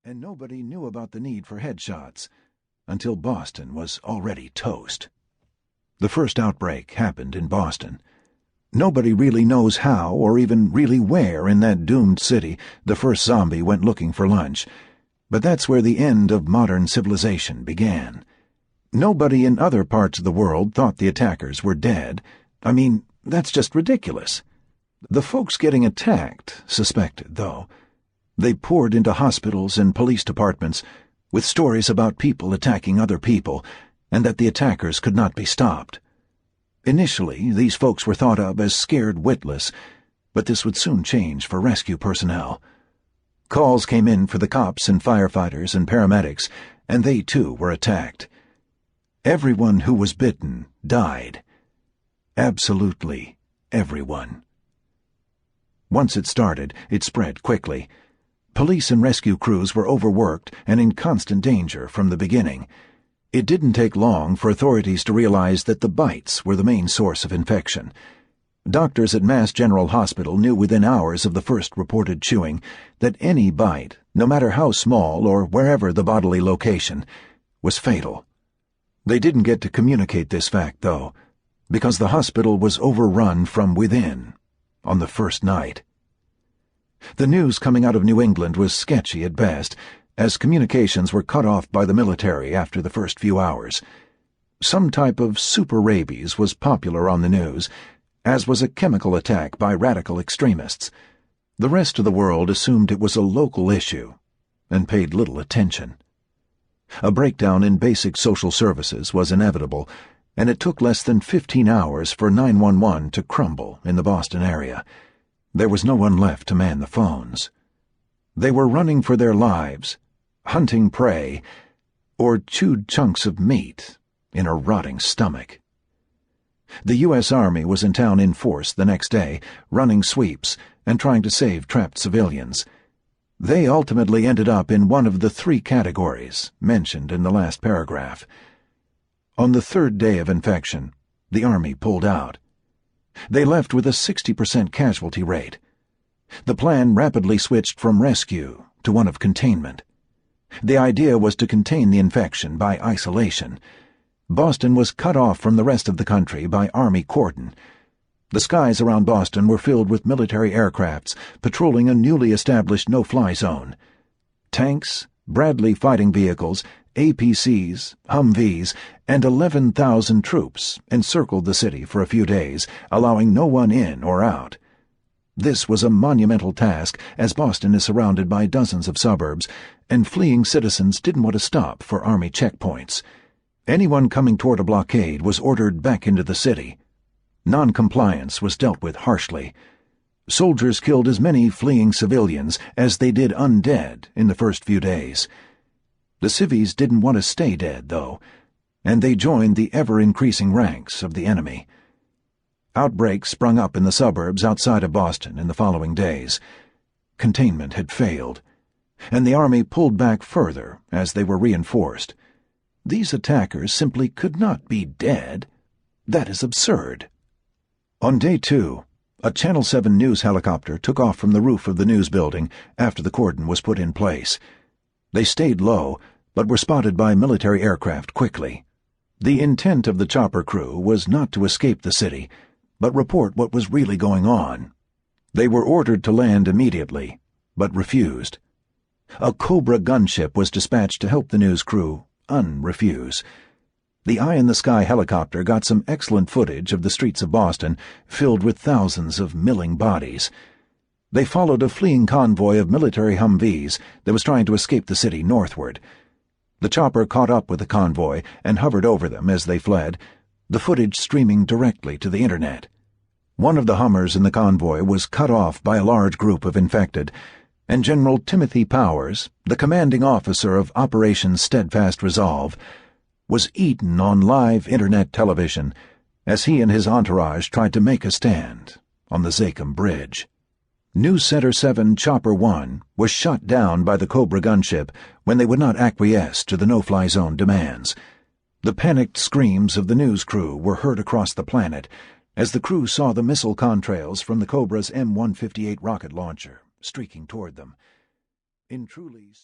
and nobody knew about the need for headshots until Boston was already toast. The first outbreak happened in Boston. Nobody really knows how or even really where in that doomed city the first zombie went looking for lunch, but that's where the end of modern civilization began. Nobody in other parts of the world thought the attackers were dead. I mean, that's just ridiculous. The folks getting attacked suspected, though. They poured into hospitals and police departments with stories about people attacking other people and that the attackers could not be stopped. Initially, these folks were thought of as scared witless, but this would soon change for rescue personnel. Calls came in for the cops and firefighters and paramedics, and they too were attacked. Everyone who was bitten died. Absolutely everyone. Once it started, it spread quickly. Police and rescue crews were overworked and in constant danger from the beginning. It didn't take long for authorities to realize that the bites were the main source of infection. Doctors at Mass General Hospital knew within hours of the first reported chewing that any bite, no matter how small or wherever the bodily location, was fatal. They didn't get to communicate this fact, though, because the hospital was overrun from within on the first night. The news coming out of New England was sketchy at best, as communications were cut off by the military after the first few hours. Some type of super rabies was popular on the news, as was a chemical attack by radical extremists. The rest of the world assumed it was a local issue and paid little attention. A breakdown in basic social services was inevitable, and it took less than 15 hours for 911 to crumble in the Boston area. There was no one left to man the phones. They were running for their lives, hunting prey, or chewed chunks of meat in a rotting stomach. The U.S. Army was in town in force the next day, running sweeps and trying to save trapped civilians. They ultimately ended up in one of the 3 categories mentioned in the last paragraph. On the 3rd day of infection, the Army pulled out. They left with a 60% casualty rate. The plan rapidly switched from rescue to one of containment. The idea was to contain the infection by isolation. Boston was cut off from the rest of the country by Army cordon. The skies around Boston were filled with military aircrafts patrolling a newly established no-fly zone. Tanks, Bradley fighting vehicles, APCs, Humvees, and 11,000 troops encircled the city for a few days, allowing no one in or out. This was a monumental task, as Boston is surrounded by dozens of suburbs, and fleeing citizens didn't want to stop for Army checkpoints. Anyone coming toward a blockade was ordered back into the city. Non-compliance was dealt with harshly. Soldiers killed as many fleeing civilians as they did undead in the first few days. The civvies didn't want to stay dead, though, and they joined the ever-increasing ranks of the enemy. Outbreaks sprung up in the suburbs outside of Boston in the following days. Containment had failed, and the Army pulled back further as they were reinforced. These attackers simply could not be dead. That is absurd. On day 2, a Channel 7 news helicopter took off from the roof of the news building after the cordon was put in place. They stayed low, but were spotted by military aircraft quickly. The intent of the chopper crew was not to escape the city, but report what was really going on. They were ordered to land immediately, but refused. A Cobra gunship was dispatched to help the news crew unrefuse. The eye-in-the-sky helicopter got some excellent footage of the streets of Boston, filled with thousands of milling bodies. They followed a fleeing convoy of military Humvees that was trying to escape the city northward. The chopper caught up with the convoy and hovered over them as they fled, the footage streaming directly to the internet. One of the Hummers in the convoy was cut off by a large group of infected, and General Timothy Powers, the commanding officer of Operation Steadfast Resolve, was eaten on live internet television as he and his entourage tried to make a stand on the Zakim Bridge. News Center 7 Chopper 1 was shot down by the Cobra gunship when they would not acquiesce to the no-fly zone demands. The panicked screams of the news crew were heard across the planet as the crew saw the missile contrails from the Cobra's M158 rocket launcher streaking toward them. In truly